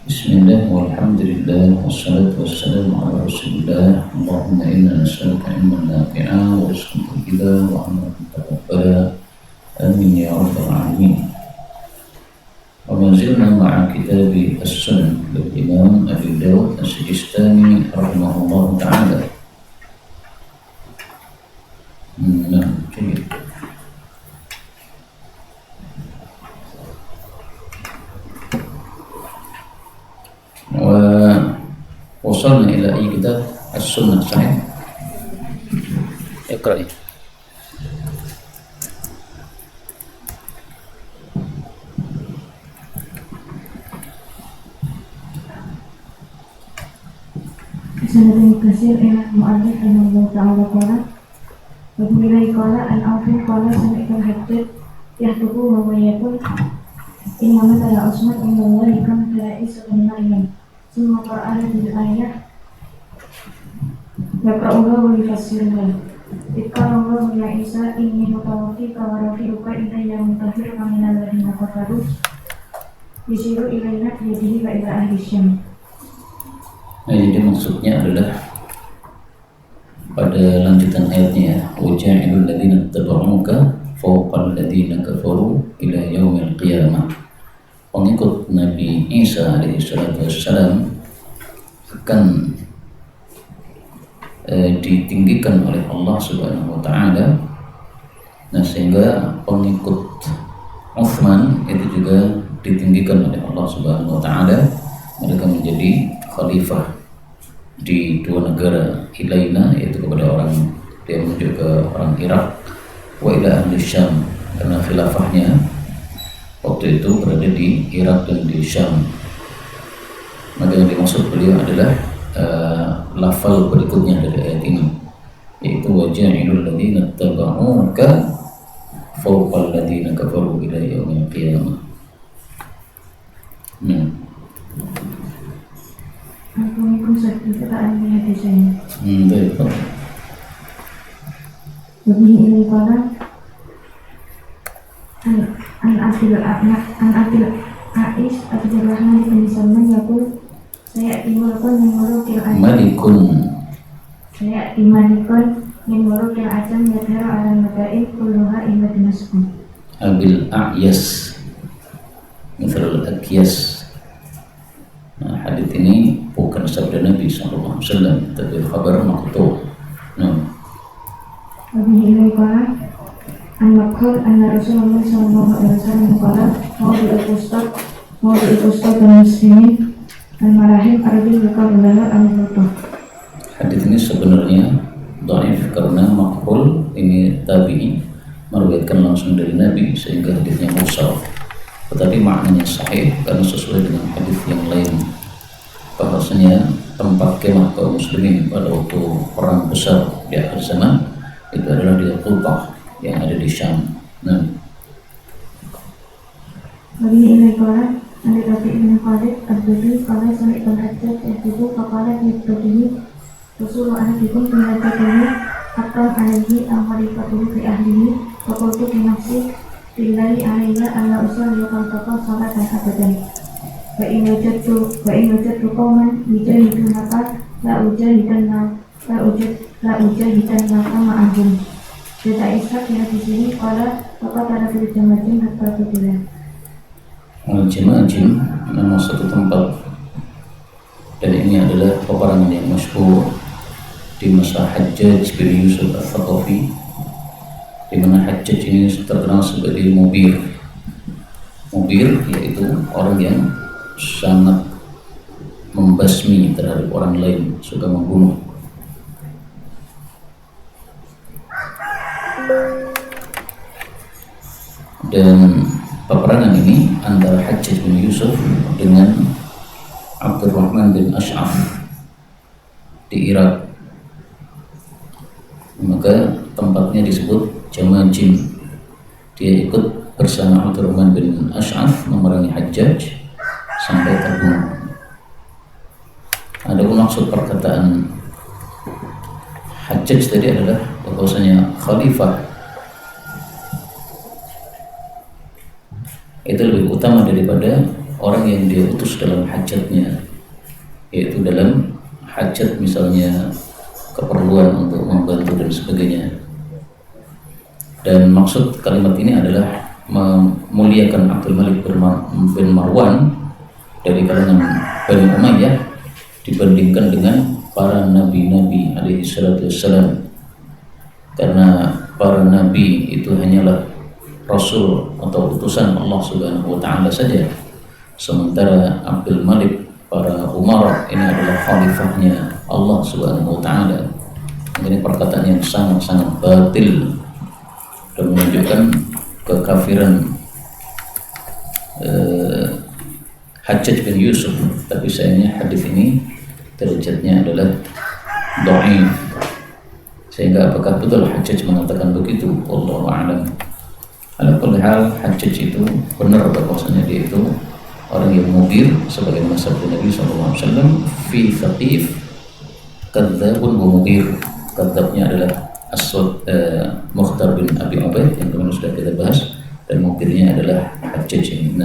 Bismillah walhamdulillah wassalatu wassalamu ala rasulillah. Allahumma inna nas'aluka ilman nafi'a wa rizqan thayyibah wa amalan mutaqabbala. Amin ya rabbal alamin. Wa ma zilna ma'a kitab as-sunan lil Imam Abi Dawud as-Sijistani rahimahullah ta'ala. ووصلنا إلى أي كتاب السنة صحيح؟ اقرأي. Sanadun kasir ila mu'allif rahimahullah ta'ala qala wa billahi qala an awfi qala sami'tu al-hajjaj yahtubu wa mayakun inna matala usman inna allahi kam ta'isa al-ma'iman summa qara'a bil ayah yaqra'uha wa yufassiruha iqara Allah ya Isa inni mutawaffika wa rafi'uka ilayya mutahhiruka minal ladina kafaru yushiru ilayna biyadihi wa ila ahli syam. Nah, jadi maksudnya adalah pada lanjutan ayatnya ya, waja'ilul ladzina tabauka fawqal ladzina kafaru ila yaumil qiyamah. Pengikut Nabi Isa alaihi salatu wassalam akan ditinggikan oleh Allah Subhanahu wa taala. Nah, sehingga pengikut Utsman itu juga ditinggikan oleh Allah Subhanahu wa taala. Mereka menjadi khalifah di dua negara ilaina, yaitu kepada orang dia menuju ke orang Irak, wa ila ahli Syam, karena khilafahnya waktu itu berada di Irak dan di Syam. Maka yang dimaksud beliau adalah lafal berikutnya dari ayat ini, yaitu waja'ilul ladzina tabauka fawqal ladzina kafaru ila yaumil qiyamah. Assalamualaikum warahmatullahi wabarakatuh. Baik. Lebih ini pada an Abdul Ais Abdul Rahman bin Salman yakul saya dimulakun min mulukil ajam Malikun saya dimalikun min mulukil ajam yadhara ala madain kulluha imad mas'um Abil A'yas Mithrul Akyas. Nah, hadits ini bukan sabda Nabi SAW, tapi khabar maqtu'. Nah, lebih ini pada an-Makhul anna Rasulullah SAW qala mau diustad dan muslimin al-marahim ardi buka benar al-mutuh. hadits ini sebenarnya dhaif karena maqbul ini tabi'i meriwayatkan langsung dari Nabi sehingga hadisnya mursal. Tetapi maknanya sahih karena sesuai dengan hadis yang lain, bahwasanya tempat kemah kaum muslimin pada waktu perang besar di akhir zaman itu adalah di Qubah yang ada di Syam. Nah, Bagi ini koran anda Rafi bin Khalid Abdul Qala sami al-Hajjaj yaitu faqala yaitu Rasulullah ahadikum pinatatihi akram alaihi al-khalifatuhu fi ahlihi faqultu fi nafsi billahi alayya alla usalli khalfaqa salatan abadan wa in wajadtu qawman yujahidunaka la ujahidanna ma'ahum. Cerita Ishaq yang di sini pada bapak pada berjamaah hatta kebulan. Al-Jimajim nama satu tempat, dan ini adalah peperangan yang masyhur di masa Hajjaj bin Yusuf al-Thaqafi, di mana Hajjaj ini terkenal sebagai mubir. Mubir yaitu orang yang sangat membasmi terhadap orang lain, suka membunuh. Dan peperangan ini antara Hajjaj bin Yusuf dengan Abdurrahman bin Ash'af di Irak, maka tempatnya disebut Jamajim. Dia ikut bersama Abdurrahman bin Ash'af memerangi Hajjaj sampai terbunuh. Ada maksud perkataan Hajjaj tadi adalah bahwasanya khalifah itu lebih utama daripada orang yang dia utus dalam hajatnya, yaitu dalam hajat misalnya keperluan untuk membantu dan sebagainya. Dan maksud kalimat ini adalah memuliakan Abdul Malik bin Marwan dari kalangan Bani Umayyah dibandingkan dengan para nabi-nabi alaihi salatu wassalam, karena para nabi itu hanyalah rasul atau utusan Allah Subhanahu wa taala saja, sementara Abdul Malik para Umar ini adalah khalifahnya Allah Subhanahu wa taala. Ini perkataan yang sangat-sangat batil dan menunjukkan kekafiran Hajjaj bin Yusuf. Tapi sayangnya hadis ini derajatnya adalah dhaif, sehingga apakah betul Hajjaj mengatakan begitu, wallahu a'lam. Ala kulli hal, Hajjaj itu benar bahwasanya dia itu orang yang mubir sebagaimana sabda Nabi SAW, fi thaqif kadzabun wa mubir. Kadzabnya adalah Aswad Mukhtar bin Abi Ubaid yang kemarin sudah kita bahas, dan mubirnya adalah Hajjaj ini.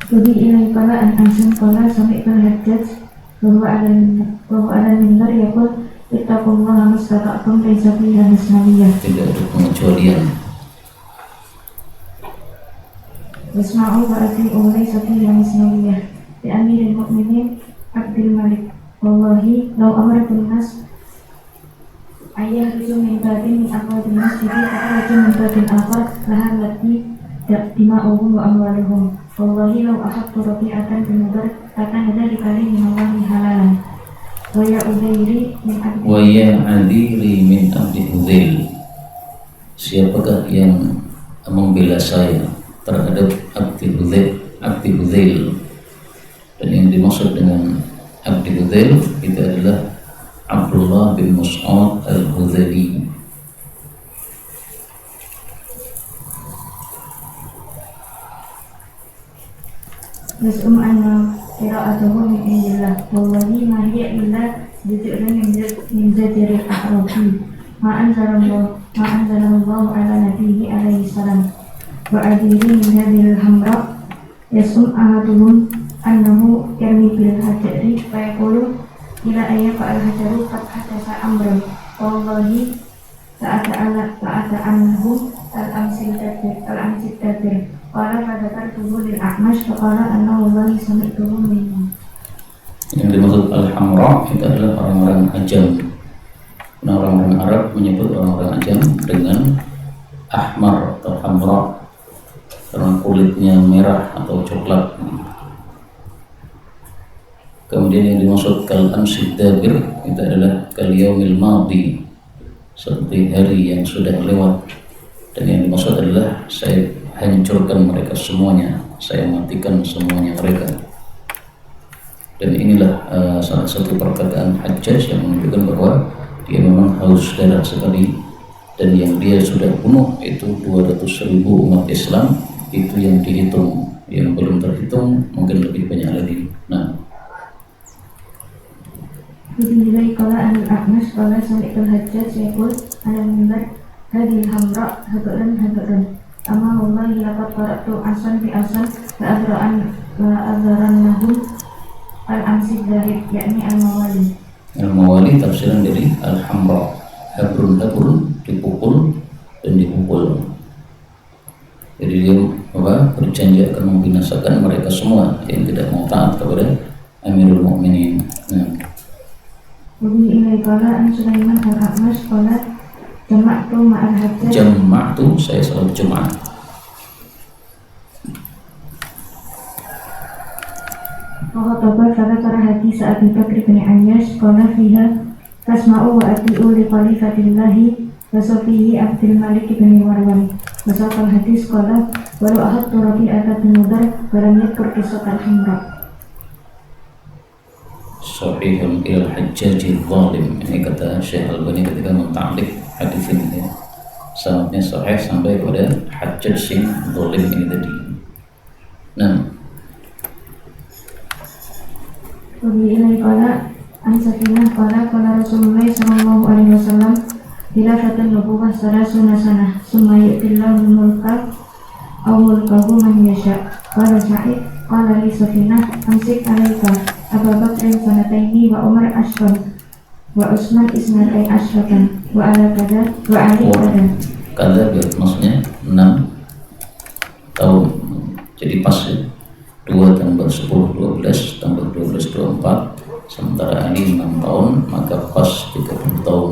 Jadi ilai qala an ansun qala sami'tul Hajjaj bahwa ala minbar yaqul ittaqullaha mastata'tum laisa fiha misnawiyah. Tidak ada pengecualian. Wasma'u wa ati'u laisa fiha misnawiyah. Bi amiril mu'minin Abdul Malik. Wallahi law amarakum nas ayah itu min badin min aqwadil masjid fa'araju min badin akhar lahan lati dima'uhum wa amwaluhum. Wallahi law ahabtu rabi'atan bin Mudar kata ada dikali min Allahi halalan. Wa ya udhairi min abdi Hudzail. Siapakah yang membela saya terhadap Abdi Hudzail? Dan yang dimaksud dengan Abdi Hudzail itu adalah Abdullah bin Mas'ud al-Hudzaili. Yas'um anna qira'atuhu min indillah wallahi ma hiya illa juz'un min zajril a'rabi ma anzalallahu ala nabiyyi alaihi salam wa adiri min hadhil hamra. Yas'um ahaduhum annahu yarmi bil hajari fa yaqulu ila ayya fa'al hajaru qad hadasa amran wallahi ta'ata anhum al-amsil tadir qala fadakartuhu lil A'mash faqala anna wallahi sami'tuhu minhu. Yang dimaksud al-hamra itu adalah orang-orang ajam. Nah, orang-orang Arab menyebut orang-orang ajam dengan ahmar atau hamra karena kulitnya merah atau coklat. Kemudian yang dimaksud kal-amsid dabir itu adalah kal yaumil madhi, seperti hari yang sudah lewat. Dan yang dimaksud adalah saya hancurkan mereka semuanya, saya matikan semuanya mereka. Dan inilah salah satu perkataan Hajjaj yang menunjukkan bahwa dia memang haus darah sekali, dan yang dia sudah bunuh itu 200.000 umat Islam. Itu yang dihitung, yang belum terhitung mungkin lebih banyak lagi. Bismillah qala al-A'mash qala sami'tul Hajjaj yaqul ala minbar hadhil hamra habaran amma wallahi laqad qara'tu asan bi asan la adharannahum al-amsid zahid yakni al-mawali. Al-mawali tafsiran dari al-hamra, habrun dipukul dan dipukul. Jadi dia berjanji akan membinasakan mereka semua yang tidak mau taat kepada Amirul Mukminin. Wabi ilai qala an Sulaiman al-A'mash qala jama'tu ma'al Hajjaj. Jama'tu, saya selalu jemaah. Waqataba fadakara hadis Abi Bakr bin Ayyash qala fiha tasma'u wa ati'u li khalifatillahi wa safihi Abdul Malik bin Marwan. Masal hadis qala walau ahadtu rabi'ata bin Mudar walam yadkur qissat al-hamra. Sahihun ilal Hajjajil zalim. Ini kata Syekh Albani ketika menta'liq hadis ini, sanadnya sahih sampai pada Hajjaj sing zalim ini tadi. Wabi ilai qala an Sakinah qala Rasulullah sallallahu alaihi wasallam bila fatan nubuwah salasuna sanah summa yu'tillahu mulka aw mulkahu man yasha. Qala Sa'id qala li Safinah amsik alaika Abu Bakrin sanataini wa Umar ashran wa Utsman isnatain ashratan wa ala kada wa Ali kada. Kada maksudnya 6 tahun, jadi pas ya. 2 tambah 10 12 tambah 12 24, sementara Ali 6 tahun, maka pas 30 tahun.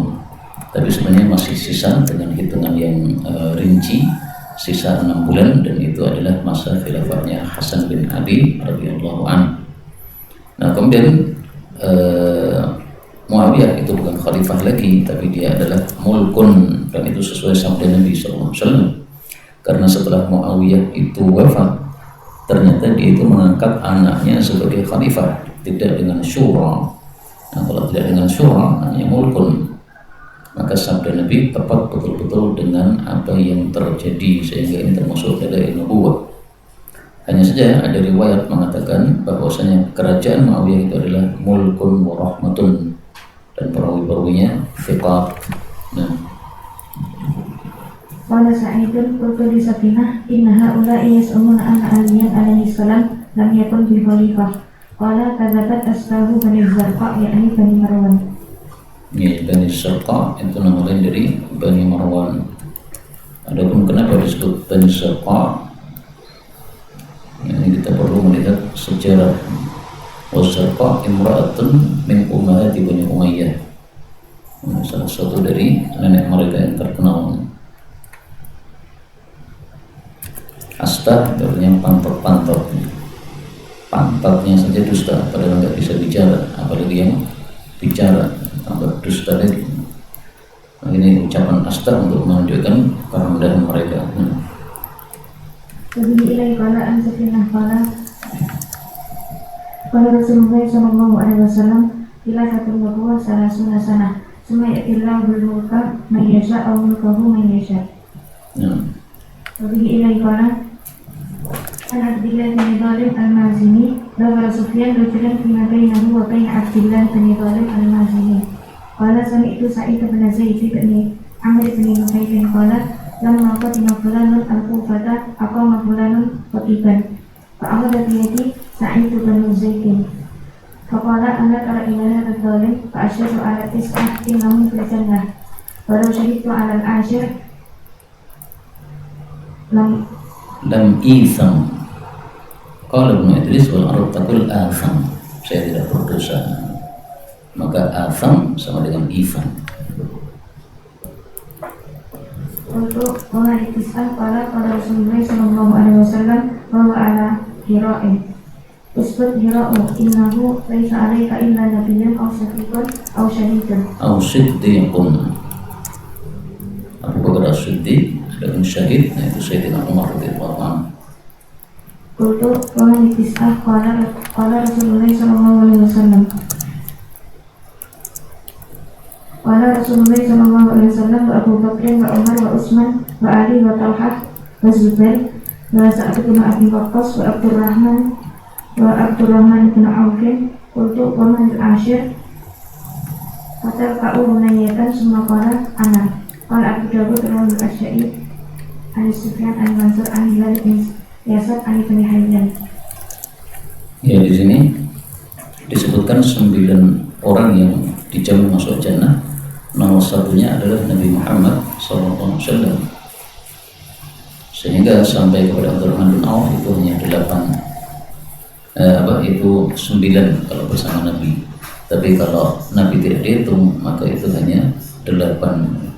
Tapi sebenarnya masih sisa dengan hitungan yang rinci, sisa 6 bulan, dan itu adalah masa khilafahnya Hasan bin Ali radhiyallahu anhu. Nah, kemudian Muawiyah itu bukan khalifah lagi, tapi dia adalah mulkun, dan itu sesuai sabda Nabi SAW. Karena setelah Muawiyah itu wafat, ternyata dia itu mengangkat anaknya sebagai khalifah, tidak dengan syura. Nah, kalau tidak dengan syura, namanya mulkun. Maka sabda Nabi tepat betul-betul dengan apa yang terjadi, sehingga ini termasuk dari nubuwah. Hanya saja ada riwayat mengatakan bahwasanya kerajaan Muawiyah itu adalah mulkun wa rahmatun, dan perawi-perawinya thiqat. Nah, Qala Sa'idun qultu li Safinah inna haula'i yas'umuna anna Aliyan alaihi salam lam yakun bi khalifah. Qala kadzabat ashabu Bani Zarqa yakni Bani Marwan. ya, Bani Zarqa itu nama lain dari Bani Marwan. Adapun kenapa disebut Bani Zarqa, ini kita perlu melihat sejarah. Zarqa imra'atun min ummahati Bani Umayyah, salah satu dari nenek mereka yang terkenal. Asta itu artinya pantat-pantat, pantatnya saja dusta, padahal nggak bisa bicara, apalagi yang bicara tambah dusta lagi. Nah, ini ucapan asta untuk menunjukkan kerendahan mereka. Wabihi ilai qala an Safinah qala Rasulullah sallallahu alaihi wasallam ila satu nubuwah salasuna sanah summa yatillahu bil mulka man yasha aw mulkahu man yasha. Wabihi ilai qala an Abdillah bin Zalim al-Mazini Dawara Sufyan rajulan fima bainahu wa bain Abdillah bin Zalim al-Mazini. Qala sami'tu Sa'id bin Zaid bin Amr bin Nuhayd qala lamma qatima fulanun al-Kufata aqama fulanun khatiban fa'akhadha bi yadi Sa'id bin Zaid faqala ana tara ila hadha al-zalim fa'ashhadu ala tis'ah innahum fil jannah wa law shahidtu ala al-ashir lam isam. Qala Ibnu Idris wal arab taqul asam, saya tidak berdosa. Maka asam sama dengan isam. Untuk mengenai kisah para Rasulullah sallallahu alaihi wasallam bahwa ala hira'in usbut hira'u innahu laisa alaika illa nabiyyun aw syafiqun aw syahidun Aw siddiqun. Abu Bakar as-Siddiq, adapun syahid, nah itu Sayyidina Umar radhiyallahu anhu. untuk mengenai kisah para Rasulullah sallallahu alaihi wasallam Qala Rasulullah sallallahu alaihi wasallam wa Abu Bakr wa Umar wa Utsman wa Ali wa Talhah wa Zubair wa Sa'ad bin Abi Waqqas wa Abdurrahman bin Auf qultu wa man al-ashir kata ka'u menanyakan semua qala ana qala Abu Dawud al-Asy'ari an Sufyan al-Mansur an Hilal bin Yasab an Ibn Hayyan. Ya, di sini disebutkan 9 orang yang dijamin masuk jannah. Nomor satunya adalah Nabi Muhammad SAW. Sehingga sampai kepada Abdurrahman bin Auf itu hanya 9 kalau bersama Nabi. Tapi kalau Nabi tidak dihitung, maka itu hanya 8.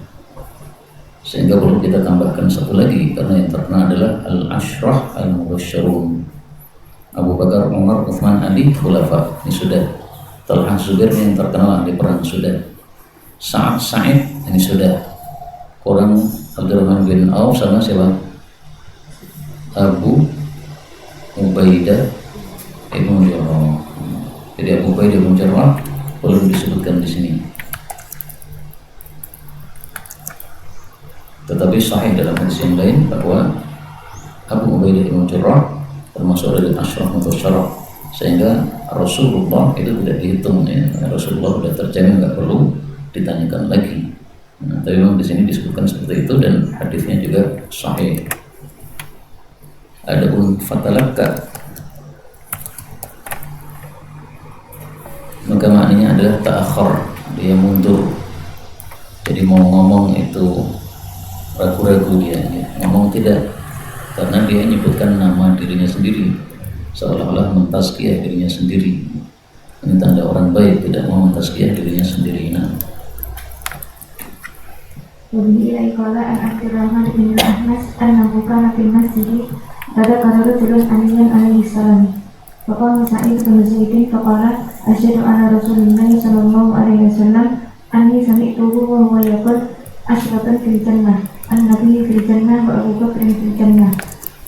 Sehingga perlu kita tambahkan satu lagi, karena yang terkenal adalah Al-Ashrah Al-Mubasysyarun. Abu Bakar, Umar, Utsman, Ali, khulafa. Ini sudah. Talhah, Zubair yang terkenal di perang sudah. Sa'id ini sudah. Orang Abdurrahman bin Auf sama siapa? Abu Ubaidah Ibnu Jarrah. Jadi Abu Ubaidah Ibnu Jarrah perlu disebutkan di sini. Tetapi sahih dalam hadis yang lain bahwa Abu Ubaidah Ibnu Jarrah termasuk dari Ashraf Mubasysyarah, sehingga Rasulullah itu tidak dihitung ya. Rasulullah sudah terjamin, nggak perlu ditanyakan lagi. Nah, tapi memang di sini disebutkan seperti itu dan hadisnya juga sahih. Adapun fatalakka maka maknanya adalah ta'akhir, dia mundur. Jadi mau ngomong itu ragu-ragu dia, ngomong tidak, karena dia menyebutkan nama dirinya sendiri, seolah-olah mentazkiyah dirinya sendiri. Ini tanda orang baik, tidak mau mentazkiyah dirinya sendiri. Wabihi qala an Abdurrahman bin Ahmas annahu kana fil masjid pada rajulun aniyan alaihi salam. Faqala Sa'id bin Zaid faqala asyhadu anna Rasulullah sallallahu alaihi wasallam anni sami'tuhu wa huwa yaqul asyratan fil jannah an-nabiy fil jannah wa Abu Bakr fil jannah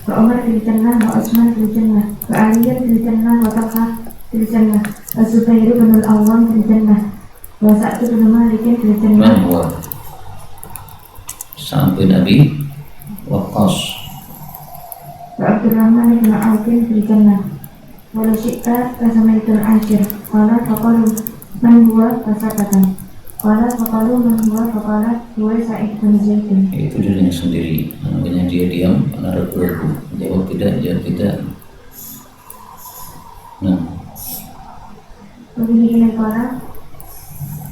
wa Umar fil jannah wa Utsman fil jannah wa Ali fil jannah wa Talha fil jannah wa Zubair bin al-Awwam fil jannah wa Sa'd bin Malik fil jannah Sa'd bin Abi Waqqas wa Abdurrahman bin Auf fil jannah wa la syi'ta lasamaitul ashir qala faqalu man huwa fasakatan qala faqalu man huwa faqala huwa Sa'id bin Zaid. Itu dirinya sendiri, makanya dia diam karena ragu-ragu, jawab tidak, jawab tidak. Wabihi qala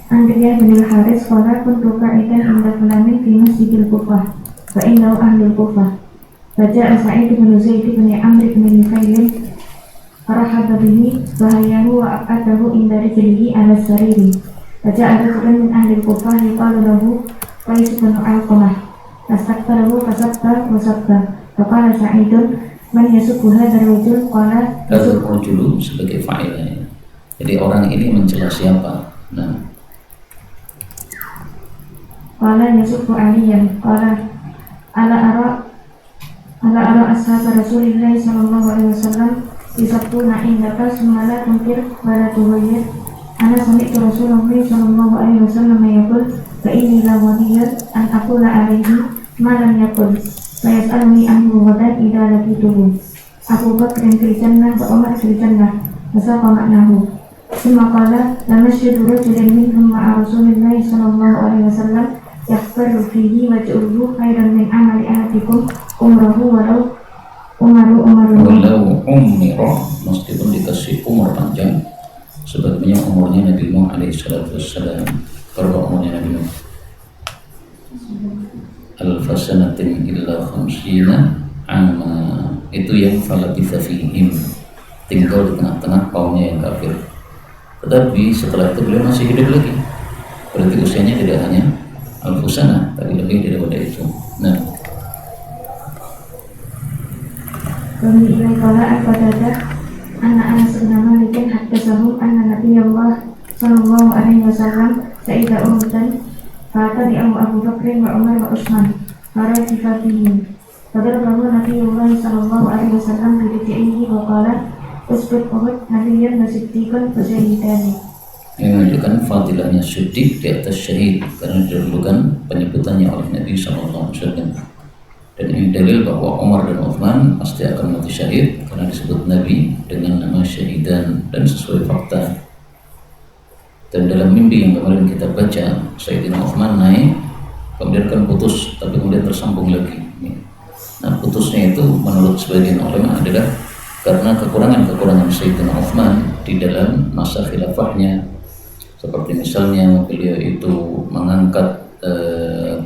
Andriya bin al-Haris qala kuntu qa'idan inda fulanin fi masjidil Kufah fa innahu ahlul Kufah faja'a Sa'id bin Zaid bin Amr bin Nufail farahaba bihi bahayahu wa aqadahu inda rijlihi ala sariri faja'a rajulun min ahlil Kufah yuqalu lahu Qais bin Alqamah fastakbarahu fasabba wa sabba faqala Sa'idun man yasubbu hadzal rajul qala Hadzal rajulu sebagai fa'ilnya. Jadi orang ini mencela siapa? Qala yasubbu aliyan qala ala ara ashab Rasulillah sallallahu alaihi wasallam yasubuna indaka summa la tunkir wa la tughayyir ana sami'tu Rasulullah sallallahu alaihi wasallam yaqul fa inni la waliyyun an aqula alaihi ma lam yaqul fa yas'aluni anhu ghadan idza laqituhu Abu Bakr fil jannah wa Umar fil jannah wa saqa ma'nahu thumma qala lamashidu rajulan minhum ma'a Rasulillah sallallahu alaihi wasallam yakhbaru fihi waj'uhu khairan min amali ahadikum umrahu walau umara meskipun dikasih umur panjang sebagaimana umurnya Nabi Nuh alaihi salatu wassalam. Berapa umurnya Nabi Nuh? Alfasanatin illa khamsina amma, itu yang falabitha fihim, tinggal di tengah-tengah kaumnya yang kafir. Tetapi setelah itu beliau masih hidup lagi, berarti usianya tidak hanya al-fusana, tapi lebih daripada itu. Kami ilai qala al-Qatadah anna Anas bin Malik haddatsahu anna Nabiyullah sallallahu alaihi wasallam sa'ida umutan fa'atani Abu Bakr wa Umar wa Utsman faraji fihi fadarabahu Nabiyullah sallallahu alaihi wasallam bi rijlihi wa qala usbut Uhud nabiyyan wa siddiqan wa syahidani. Yang menunjukkan fadilahnya siddiq di atas syahid karena didahulukan penyebutannya oleh Nabi sallallahu alaihi wasallam. Dan ini dalil bahwa Umar dan Utsman pasti akan mati syahid karena disebut Nabi dengan nama syahidan dan sesuai fakta. Dan dalam mimpi yang kemarin kita baca, Sayyidina Utsman naik, kemudian kan putus, tapi kemudian tersambung lagi. Nah, putusnya itu menurut sebagian ulama adalah karena kekurangan Sayyidina Utsman di dalam masa khilafahnya, seperti misalnya beliau itu mengangkat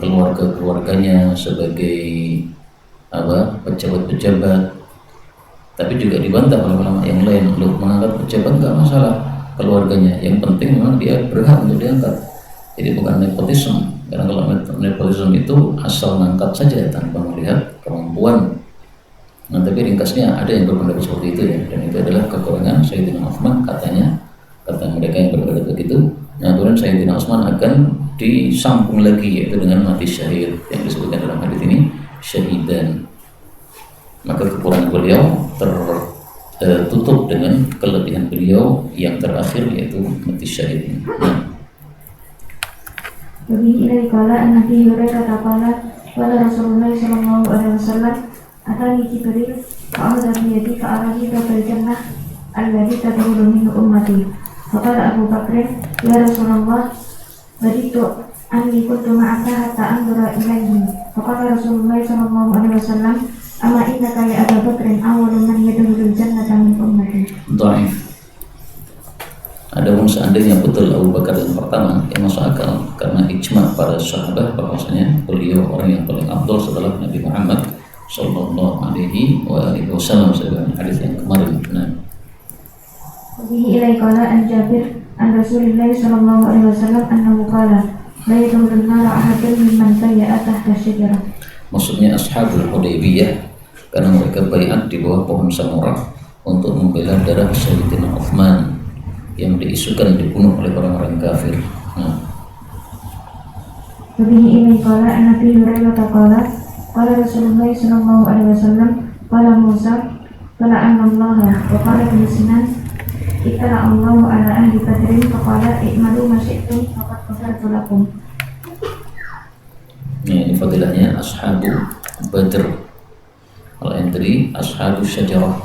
keluarganya sebagai pejabat-pejabat, tapi juga dibantah oleh ulama yang lain. Untuk mengangkat pejabat nggak masalah keluarganya, yang penting memang dia berhak untuk diangkat. Jadi bukan nepotisme, karena kalau nepotisme itu asal mengangkat saja tanpa melihat kemampuan. Nah, tapi ringkasnya ada yang berpendapat seperti itu ya, dan itu adalah kekurangan Sayyidina Utsman katanya, kata mereka yang berpendapat begitu. Nah, kemudian Sayyidina Utsman akan disambung lagi, yaitu dengan mati syahid yang disebutkan dalam hadis ini syahidan. Maka kekurangan beliau tertutup dengan kelebihan beliau yang terakhir, yaitu mati syahid. Wabihi ilai qala Nabi Hurairah qala qala Rasulullah sallallahu alaihi wasallam atani Jibril fa'adha biyadi fa'arahi fil jannah alladhi tadkhulu minhu ummati. Faqala Abu Bakr ya Rasulullah baditu anni kuntu ma'aka hatta anzura ilaihi. Faqala Rasulullah sallallahu alaihi wasallam Ama innaka ya Abu Bakrin awwalu man yadkhulul jannata min ummati. Dhaif. Adapun seandainya betul Abu Bakar yang pertama, yang masuk akal karena ijma para sahabat bahwasanya beliau orang yang paling afdal setelah Nabi Muhammad sallallahu alaihi wasallam, sebagaimana hadis yang kemarin. Nah, Bihi ilai qala an Jabir an Rasulillah sallallahu alaihi wasallam annahu qala la yadkhulun nar ahadun mimman bay'a tahta syajarah. maksudnya Ashabul Hudaybiyah karena mereka baiat di bawah pohon samura untuk membela darah Sayyidina Uthman yang diisukan dibunuh oleh orang-orang kafir. Nah, Wabihi ilai qala an Nabi Hurairah qala qala Rasulullah sallallahu alaihi wasallam qala Musa qala anna Allah wa qala Ibnu Sinan ittala Allahu ala ahli badrin faqala i'malu ma syi'tum faqad ghafartu lakum. ini fadilahnya Ashabu Badr. Kalau yang tadi Ashabu Syajarah,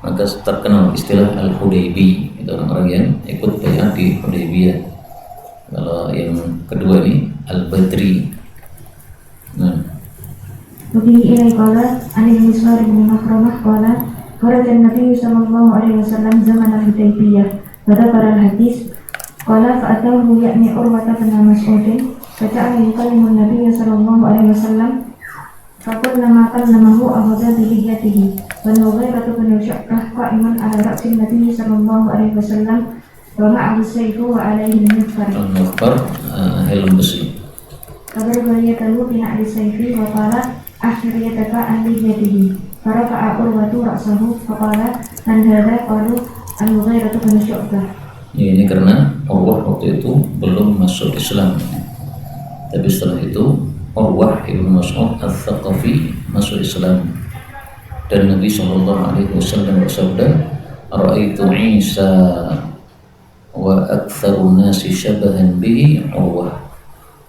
maka terkenal istilah Al-Hudaybi, itu orang-orang yang ikut baiat di Hudaybiyah. Kalau yang kedua ini Al-Badri. Nah, Wabihi ilai qala an Miswar bin Makhramah qala kharaja an-nabiy sallallahu alaihi wasallam zaman al-Hudaybiyah wa dzakara al-hadis qala fa'atahu ya'ni Urwah bin Mas'ud faja'ala yukallimu an-nabiy sallallahu alaihi wasallam فكلما كلمه أخذ بلحيته والمغيرة بن شعبة قائم على رأس النبي صلى الله عليه وسلم ومعه السيف وعليه المغفر Al-Mukhbar helm besi. فضرب يده بنعل السيف وقال أحفر يدك عن لحيته فرفع عروة رأسه فقال من هذا؟ قالوا المغيرة بن شعبة. Ini karena Urwah waktu itu belum masuk Islam, tapi setelah itu Urwah ibn Mas'ud al-Thaqafi masuk Islam, dan Nabi SAW bersabda, "Ra'aitu Isa wa aktsarun nasi syabahan bihi Urwah."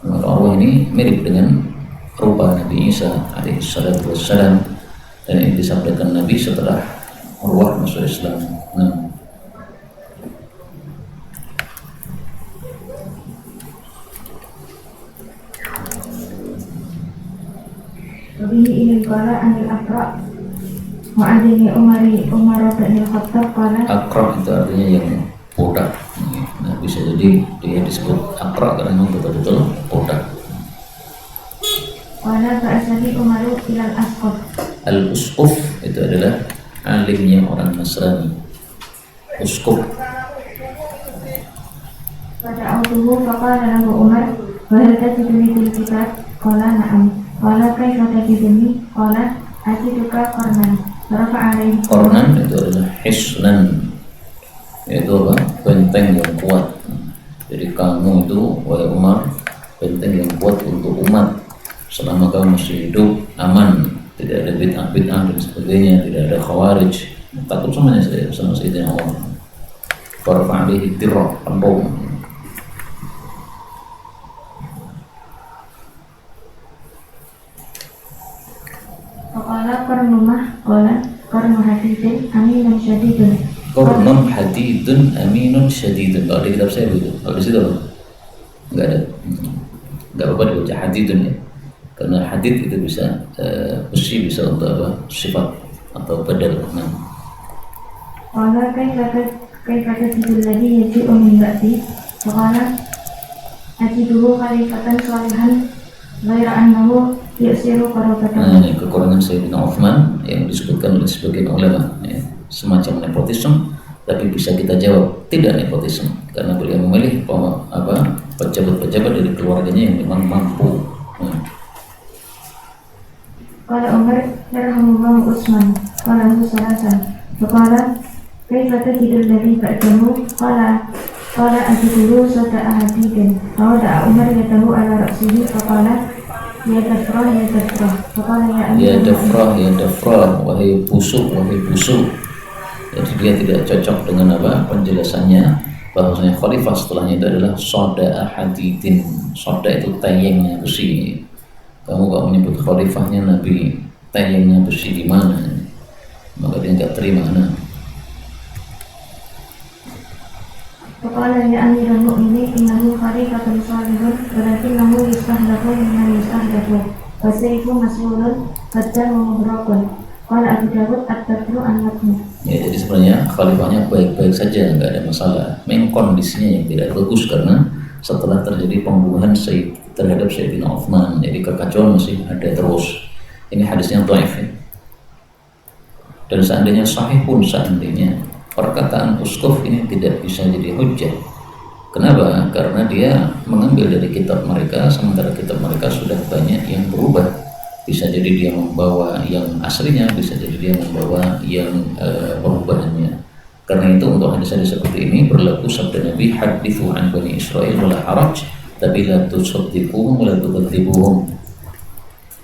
Maka Urwah ini mirip dengan rupa Nabi Isa alaihi salatu wassalam, dan ini disabdakan Nabi setelah Urwah masuk Islam. Nah, Wabihi ilai qala anil Aqra' wa adini Umar bin Khattab qala Aqra itu artinya yang bodak. Nah, bisa jadi dia disebut Aqra karena memang betul-betul bodak. qala fa'asali Umaru ilal Asqaf. Al-Usquf itu adalah alimnya orang Nasrani. Usquf. Fada'autuhu faqala lahu Umar wa hal tajiduni fil kitab? Qala na'am. Qala kaifa tajiduni? Qala ajiduka qarnan. Farafa'a alaihi Qarnan itu adalah hisnan, yaitu apa? Benteng yang kuat. Jadi kamu itu, wahai Umar, benteng yang kuat untuk umat selama kamu masih hidup, aman, tidak ada bid'ah-bid'ah dan sebagainya, tidak ada khawarij. Takut sama Sayyidina Umar. Farafa'a alaihi tirra, pembom. Faqala qarnumah. Qala qarnu hadidin aminun syadidun. Qarnun hadidun aminun syadidun. Kalau di kitab saya begitu. Kalau di situ apa? Enggak ada. Enggak apa-apa dibaca hadidun ya. Karena hadid itu bisa besi, bisa untuk apa? Sifat atau badal. Nah, Qala kaifa tajidul ladzi yaji'u min ba'di? Faqala ajiduhu khalifatan salihan ghaira annahu yusiru qarabatahu. ini kekurangan Sayyidina Uthman yang disebutkan oleh sebagian ulama ya, semacam nepotisme, tapi bisa kita jawab tidak nepotisme karena beliau memilih pejabat-pejabat dari keluarganya yang memang mampu. Qala Umar yarhamullahu Utsman. Qala hu salasan. Faqala kaifa tajidul ladzi ba'dahu? Qala ajiduhu sada'a hadidin. Fawada'a Umar yadahu ala ra'sihi faqala ya dafrah ya dafrah. Faqala Ya dafrah, wahai busuk, wahai busuk. Jadi dia tidak cocok dengan apa penjelasannya bahwasanya khalifah setelahnya itu adalah soda hadidin. Soda itu tayengnya besi. Kamu kok menyebut khalifahnya Nabi, tayengnya besi di mana? Maka dia nggak terima. Nah, Faqala ya amiral mu'minin innahu khalifatun salihun walakinnahu yustahlafu mimman yustahlafu wa sayfu mas'ulun Hatta Muhrakun. Qala Abu Dawud at-Tabru an-Matni. Ya, jadi sebenarnya khalifahnya baik-baik saja, nggak ada masalah. Memang kondisinya yang tidak bagus karena setelah terjadi pembunuhan terhadap Sayyidina Uthman, jadi kekacauan masih ada terus. Ini hadisnya dhaif ya. Dan seandainya sahih pun, seandainya perkataan uskuf ini tidak bisa jadi hujjah. Kenapa? Karena dia mengambil dari kitab mereka, sementara kitab mereka sudah banyak yang berubah. Bisa jadi dia membawa yang aslinya, bisa jadi dia membawa yang perubahannya. Karena itu untuk hadis-hadis seperti ini berlaku sabda Nabi, hadithu an bani Israel wala haraj, tapi la tusaddiquhum wala tukadzibuhum.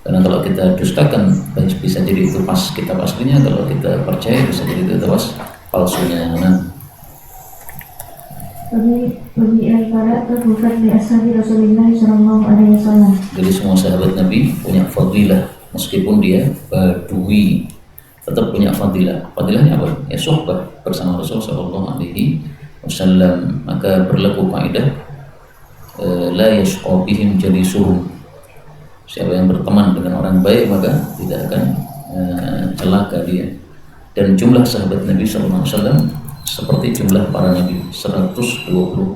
Karena kalau kita dustakan bisa jadi itu pas kitab aslinya, kalau kita percaya bisa jadi itu pas palsunya. Bagi al-Bara terbuka di ashabi Rasulullah sallallahu alaihi wasallam. Jadi semua sahabat Nabi punya fadilah, meskipun dia badui tetap punya fadilah. Fadilahnya apa? Ya suhbah bersama Rasul sallallahu alaihi wasallam. Maka berlaku kaidah la yashqa bihim jalisuhum. Siapa yang berteman dengan orang baik maka tidak akan celaka dia. Dan jumlah sahabat Nabi sallallahu alaihi wasallam seperti jumlah para nabi, 124.000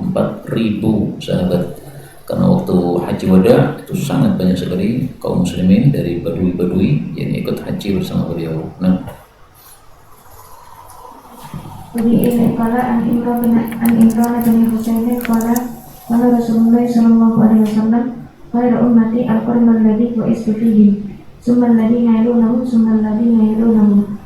sahabat. Karena waktu haji wada itu sangat banyak sekali kaum muslimin dari badui-badui yang ikut haji bersama beliau. Bagi ini kala an Imran bin Husain kala Rasulullah sallallahu alaihi wasallam khairu ummati al-qurun alladhi bu'ithu fihi summa alladhina yalunahu summa alladhina yalunahu.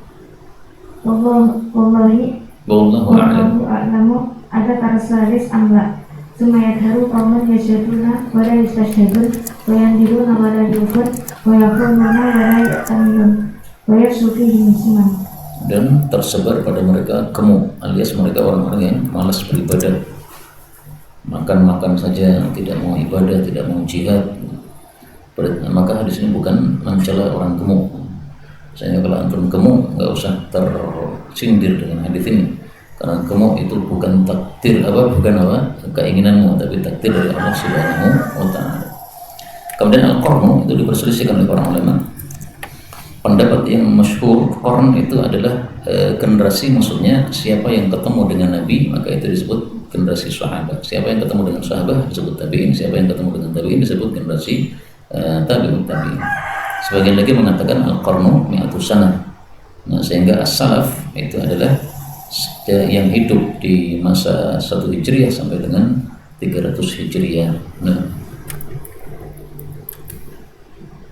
Wallahu a'lamu ada karasalis amla. Summa yadharu qauman yashaduna wa la yastashhadun wa yandiruna wa la yufun wa yakununa wa la ya'taminun wa yasufihi musliman. Dan tersebar pada mereka gemuk, alias mereka orang-orang yang malas beribadah, makan-makan saja, tidak mau ibadah, tidak mau jihad. Maka hadis ini bukan mencela orang gemuk. Saya kalau antum gemuk nggak usah tersindir dengan hadis ini, karena gemuk itu bukan keinginanmu, tapi takdir dari Allah Subhanahu wa Ta'ala. Kemudian al-qarnu itu diperselisihkan oleh para ulama. Pendapat yang masyhur, qarn itu adalah generasi, maksudnya siapa yang ketemu dengan Nabi maka itu disebut generasi sahabat. Siapa yang ketemu dengan sahabat disebut tabi'in, siapa yang ketemu dengan tabi'in disebut generasi tabi'ut tabi'in. Sebagian lagi mengatakan al-qarnu mi'atus sanah. Nah, sehingga as-salaf itu adalah yang hidup di masa 1 Hijriah sampai dengan 300 Hijriah.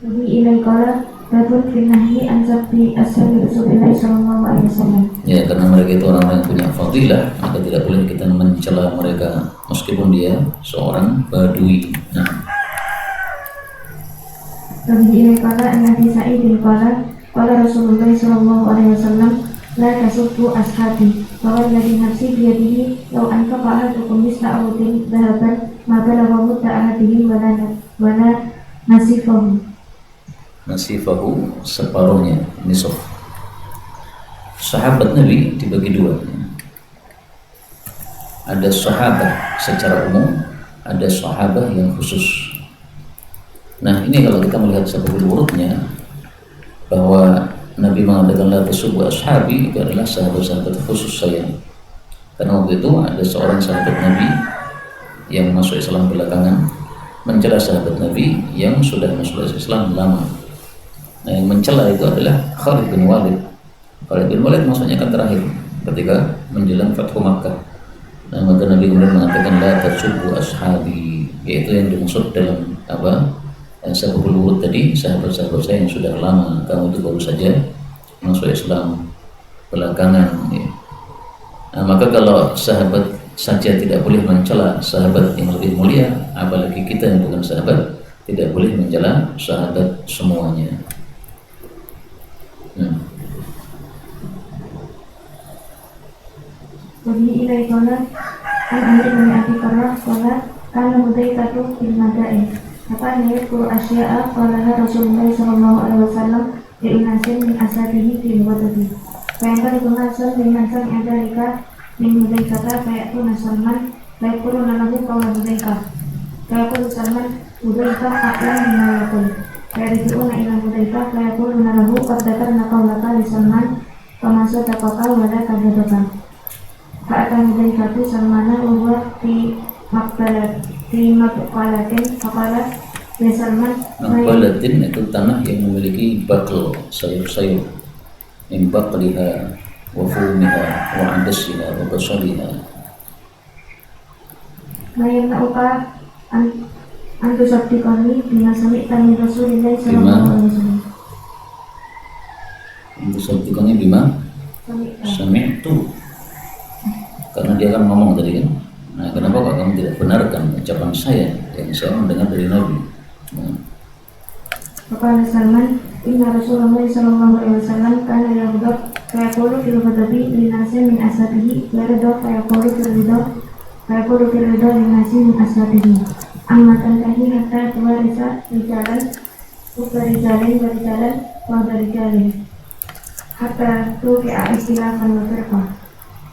Jadi ilai qala babun fil nahyi an sabbi ashabi Rasulillah sallallahu alaihi wasallam. Ya, karena mereka itu orang yang punya fadilah, maka tidak boleh kita mencela mereka meskipun dia seorang badui. Bagi ilai qala an-Nabi Sa'id qala Rasulullah sallallahu alaihi wasallam la tasubbu ashabi wa alladhi nafsi bi yadihi law anfaqa ahadukum misla uhudin dhahaban ma balagha mudda ahadihim wala nasifahu separuhnya, nisf. Sahabat Nabi dibagi dua. Ada sahabat secara umum, ada sahabat yang khusus. Nah, ini kalau kita melihat sebab urutnya, bahwa Nabi mengatakan la tasubbu ashabi, itu adalah sahabat-sahabat khusus saya. Karena waktu itu ada seorang sahabat Nabi yang masuk Islam belakangan mencela sahabat Nabi yang sudah masuk Islam lama. Nah, yang mencela itu adalah Khalid bin Walid. Khalid bin Walid maksudnya kan terakhir ketika menjelang Fathu Makkah. Nah, maka Nabi kemudian mengatakan la tasubbu ashabi, yaitu yang dimaksud dalam sababul wurud tadi, sahabat-sahabat saya yang sudah lama, kamu itu baru saja masuk Islam belakangan ya. Nah, maka kalau sahabat saja tidak boleh mencela sahabat yang lebih mulia, apalagi kita yang bukan sahabat tidak boleh mencela sahabat semuanya. Bagi ilai qala an-Amir bin Abi Qarrah qala kana Hudzaifatu fil madain. Apa yaqulu asya'a qalaha Rasulullah sallallahu alaihi wasallam li unasin min ashabihi fi wadadi. Fa yanqal unasan min nasan adalika min Hudzaifata fa yaqulu Salman fa yaqulu lahu qawla Hudzaifah. Fa yaqulu Salman Hudzaifah a'lam mimma yaqul. Fayarji'una ila Hudzaifah fayaquluna lahu qad dzakarna qaulaka li Salman kama sadaqaka wa la kadzabaka. Fa'ata Hudzaifatu Salmana wa huwa fi maqalatin faqala ya Salman maqalatin itu tanah yang memiliki bakal sayur-sayur min baqliha wa fumiha wa adasiha wa basaliha. Mayamna'uka antu sabdiqani bima sami'ta min Rasulillah sallallahu alaihi wasallam. Antu sabdiqani bima sami'tu. Karena dia kan ngomong tadi kan. Nah, kenapa kok kamu tidak benarkan ucapan saya yang saya mendengar dari Nabi? Faqala Salman inna Rasulullah sallallahu alaihi wasallam kana yaghdab fayaqulu fil ghadabi linasi min ashabihi yarda fayaqulu fil ridha linasi min ashabihi amma tantahi hatta tuwarisa rijalan hatta tuqi'a istilafan wa firqah.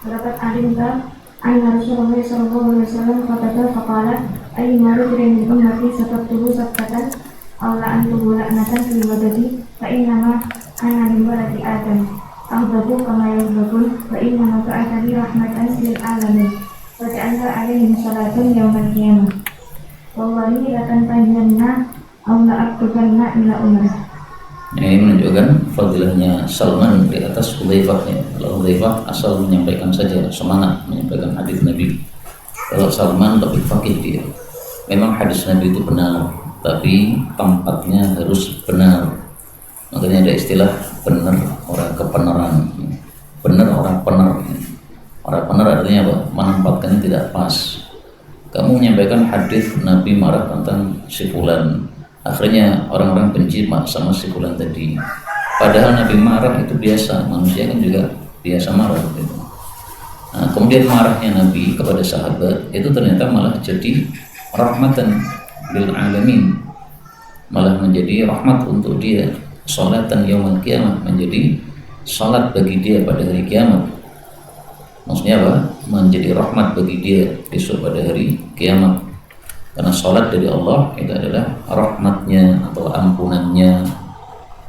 Dapat alimta anna Rasulullah sallallahu alaihi wasallam kata faqala ayyuma rajulin min ummati sabaqtuhu sabqatan aw la'antuhu la'natan fil wadadi fa innama ana min waladi Adam aghdabu kama yaghdabun fa innama ba'athani rahmatan lil alamin wa ja'alna alaihim salatun yawmal qiyamah wallahi la tantahiyanna aw la'aktubanna ila umrah. Ini menunjukkan fadilahnya Salman di atas Hudzaifah ya. Kalau Hudzaifah asal menyampaikan saja, semangat menyampaikan hadis Nabi. Kalau Salman lebih faqih dia. Memang hadis Nabi itu benar, tapi tempatnya harus benar. Makanya ada istilah benar orang kebenaran. Benar orang benar. Orang benar artinya apa? Menempatkannya tidak pas. Kamu menyampaikan hadis Nabi marah tentang si fulan. Akhirnya orang-orang benci sama si fulan tadi. Padahal Nabi marah itu biasa, manusia kan juga biasa marah gitu. Nah, kemudian marahnya Nabi kepada sahabat itu ternyata malah jadi rahmatan lil alamin, malah menjadi rahmat untuk dia. Salatan yaumil qiyamah, menjadi salat bagi dia pada hari kiamat. Maksudnya apa? Menjadi rahmat bagi dia besok pada hari kiamat. Karena sholat dari Allah itu adalah rahmatnya atau ampunannya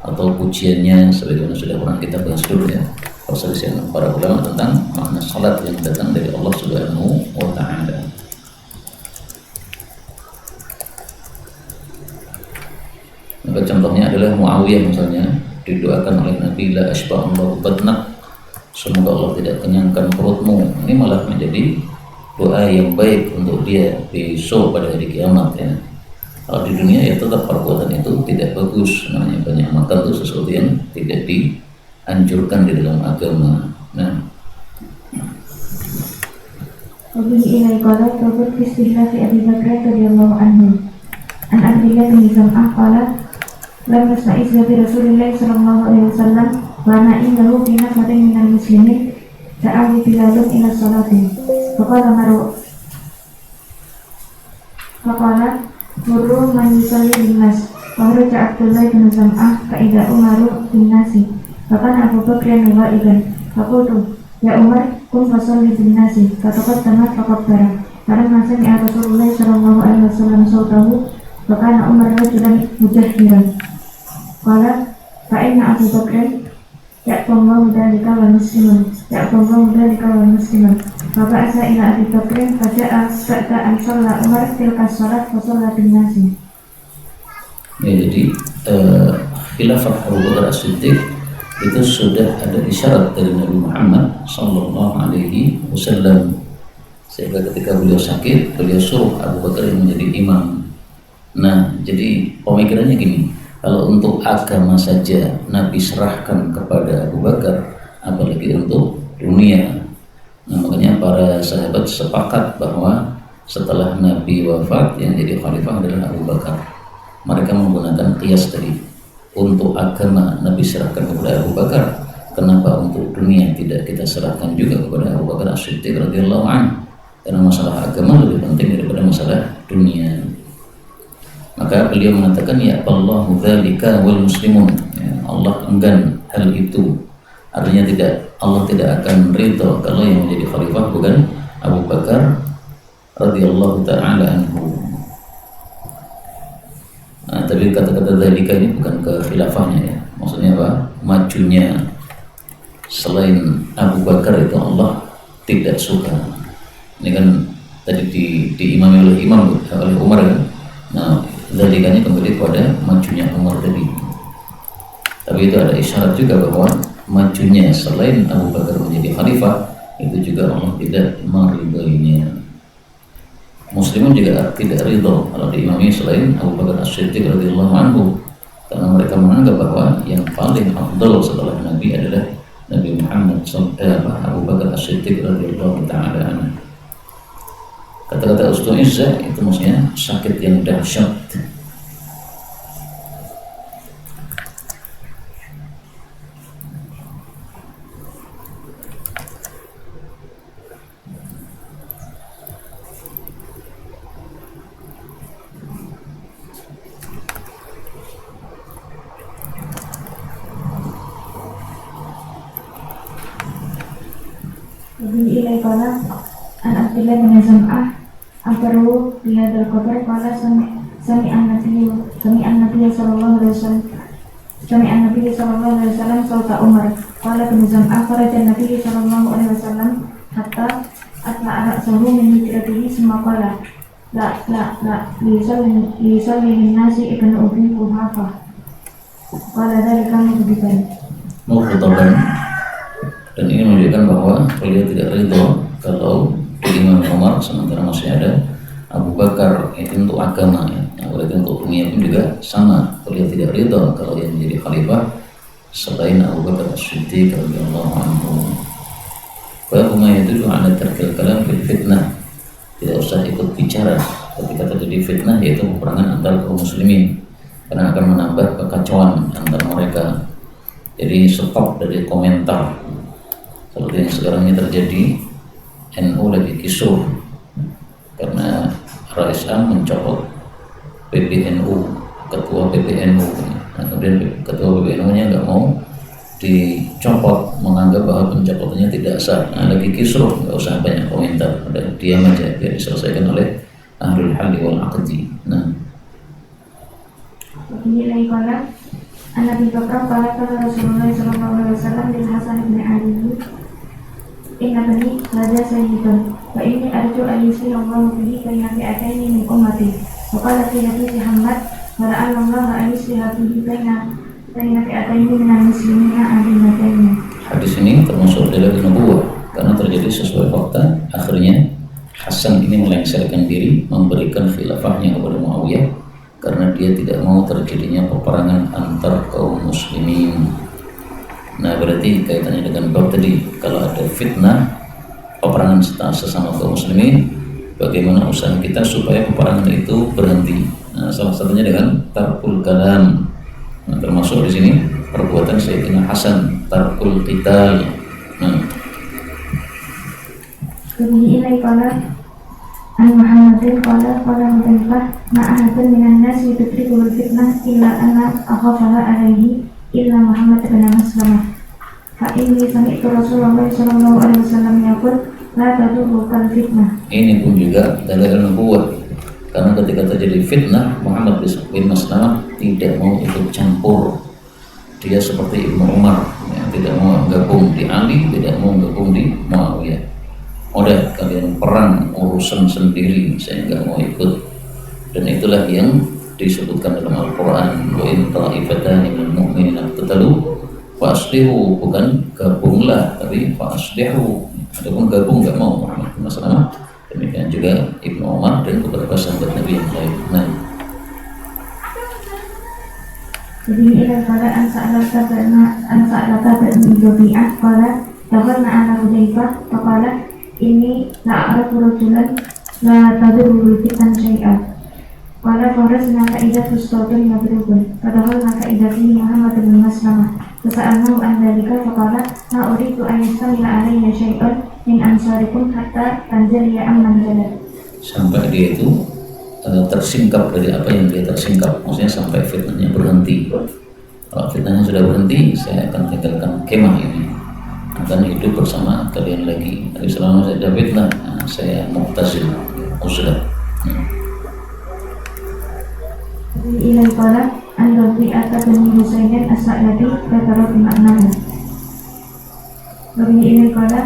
atau pujiannya, sebagaimana sudah pernah kita bahas dulu ya, perselisihan para ulama tentang makna sholat yang datang dari Allah Subhanahu wa Ta'ala. Maka contohnya adalah Muawiyah misalnya, didoakan oleh Nabi la asba'allahu batnak, semoga Allah tidak kenyangkan perutmu. Ini malah menjadi doa yang baik untuk dia besok pada hari kiamat ya. Kalau di dunia ya tetap perbuatan itu tidak bagus, namanya banyak makan itu sesuatu yang tidak dianjurkan di dalam agama. Nah, Wabihi ilai qala tabut istilah fi Abi Bakr radhiyallahu anhu. An Abdillah bin Zam'ah qala lam nasma'i sabbi Rasulillah sallallahu alaihi wasallam wa ana indahu fi nafarin minal muslimin ta'awi biladun ila salatin. Faqala murru man yusalli linnas wa raja Abdullah bin Zam'ah ka'idha umaru bin nasi fakana Abu Bakr wa iban faqultu ya Umar kun fasalli bin nasi faqad tamat faqabbara karena masa ya Rasulullah sallallahu alaihi wasallam sautahu fakana Umar rajulan mujahhiran qala fa'inna Abu Bakr ya'qamu dhalika wal muslimun Faba'asa ila Abi Bakrin faja'a ba'da an shalla Umar tilka shalat fa shalla bin nasi. Ya, jadi khilafah Abu Bakar As-Siddiq itu sudah ada isyarat dari Nabi Muhammad sallallahu alaihi wasallam, sehingga ketika beliau sakit beliau suruh Abu Bakar yang menjadi imam. Nah, jadi pemikirannya gini, kalau untuk agama saja Nabi serahkan kepada Abu Bakar, apalagi untuk dunia. Nah, makanya para sahabat sepakat bahwa setelah Nabi wafat yang jadi khalifah adalah Abu Bakar. Mereka menggunakan qiyas tadi. Untuk agama Nabi serahkan kepada Abu Bakar, kenapa untuk dunia tidak kita serahkan juga kepada Abu Bakar As-Siddiq radhiyallahu anhu? Karena masalah agama lebih penting daripada masalah dunia. Maka beliau mengatakan ya Allahu dzalika wal muslimun, ya, Allah enggan hal itu. Artinya Allah tidak akan ridho kalau yang menjadi khalifah bukan Abu Bakar radhiyallahu ta'ala anhu. Nah, tapi kata-kata dzalika ini bukan ke khilafahnya ya. Maksudnya apa? Majunya selain Abu Bakar itu Allah tidak suka. Ini kan tadi diimami oleh Umar kan. Nah, dzalikanya kembali pada majunya Umar tadi. Tapi itu ada isyarat juga bahwa majunya selain Abu Bakar menjadi khalifah itu juga Allah tidak meridainya. Muslimin juga tidak ridho kalau diimami selain Abu Bakar As-Siddiq radhiyallahu anhu, karena mereka menganggap bahwa yang paling afdal setelah Nabi adalah Nabi Muhammad Abu Bakar As-Siddiq radhiyallahu ta'ala anhu. Kata-kata Ustu'izzah itu maksudnya sakit yang dahsyat. Lebih ilai qala an Abdullah bin Zam'ah akhbaru bi hadzal khabar qala sami'an Nabiy sallallahu alaihi wasallam sauta Umar qala bin Zam'ah kharaja Nabiy sallallahu alaihi wasallam hatta atla'a ra'sahu min hijratihi summa qala la lisalli nasi ibn Abi Quhafah qala dzalika Mughtaban. Dan ini menunjukkan bahwa beliau tidak ridho kalau di Imam Umar sementara masih ada Abu Bakar. Itu untuk agama ya. Nah, berarti untuk dunia pun juga sama. Beliau tidak ridho kalau yang menjadi khalifah selain Abu Bakar As-Siddiq radhiyallahu anhu. Bahwa itu ada terkait kalam fil fitnah. Tidak usah ikut bicara ketika terjadi fitnah, yaitu peperangan antar kaum muslimin, karena akan menambah kekacauan antar mereka. Jadi stop dari komentar. Seperti yang sekarang ini terjadi, NU lagi kisruh karena Rais Am mencopot PBNU, ketua PBNU. Nah, kemudian ketua PBNU-nya nggak mau dicopot, menganggap bahwa pencopotannya tidak sah. Nah, lagi kisruh, nggak usah banyak komentar, udah diam aja biar diselesaikan oleh ahlul halli wal aqdi. Nah, ini qala Nabi Bakar qala Rasulullah sallallahu alaihi wasallam lil Hasan bin Ali inna bani hadza sayyidun wa inni arju an yuslihallahu bihi baina fi'ataini min ummati wa qala fi hadits Muhammad wa la'allahu an yusliha bihi baina fi'ataini minal muslimina adillataini. Hadis ini termasuk dalil nubuwah karena terjadi sesuai fakta. Akhirnya Hasan ini melengsarkan diri, memberikan khilafahnya kepada Muawiyah karena dia tidak mau terjadinya peperangan antar kaum muslimin. Nah, berarti kaitannya dengan bab tadi, kalau ada fitnah peperangan sesama kaum muslimin, bagaimana usaha kita supaya peperangan itu berhenti. Nah, salah satunya dengan tarkul kalam. Nah, termasuk di sini perbuatan Sayyidina Hasan, tarkul qital. Nah, Kemudian ilai qala an Muhammadin qala Hudzaifah ma'ahadun minan nas yudrikul fitnah illa anna akhafaha alaihi illa Muhammad bin Maslamah. Fa inni sami'tu Rasulullah sallallahu alaihi wasallam yaqul la tadurrukal fitnah. ini pun juga dalil nubuwah karena ketika terjadi fitnah Muhammad bin Maslamah tidak mau ikut campur. Dia seperti Ibnu Umar ya, tidak mau gabung di Ali, tidak mau gabung di Muawiyah. Udah, kalian perang urusan sendiri, saya nggak mau ikut. Dan itulah yang disebutkan dalam Al-Quran, wa in ta'ifatani minal mu'minina iqtatalu fa aslihu, bukan gabunglah tapi fa aslihu. Adapun gabung nggak mau Muhammad bin Maslamah. Demikian juga Ibnu Umar dan beberapa sahabat Nabi yang lain. Nah, Jadi ila qala an sa'alaka bin Rabi'ah qala dakhalna ala Hudzaifah faqala inni la'arafu rajulan la tadurru fitan syai'an qala farasna ka'idatu sultan mabrukun padahal ka'idati Muhammad bin Maslamah fasa'alnahu an dzalika faqala la uridu an yastamila alayya syai'un min ansarikum hatta tanzaliya amman jalan. sampai dia itu tersingkap dari apa yang dia tersingkap, maksudnya sampai fitnahnya berhenti. Kalau fitnahnya sudah berhenti, saya akan tinggalkan kemah ini, akan hidup bersama kalian lagi. Tapi selama saya ada fitnah, saya mu'tazil, uzlah. ilai qala an Rabi'ata bin Husainin as-Sa'ladi katarat maknahu. Wabihi ilai qala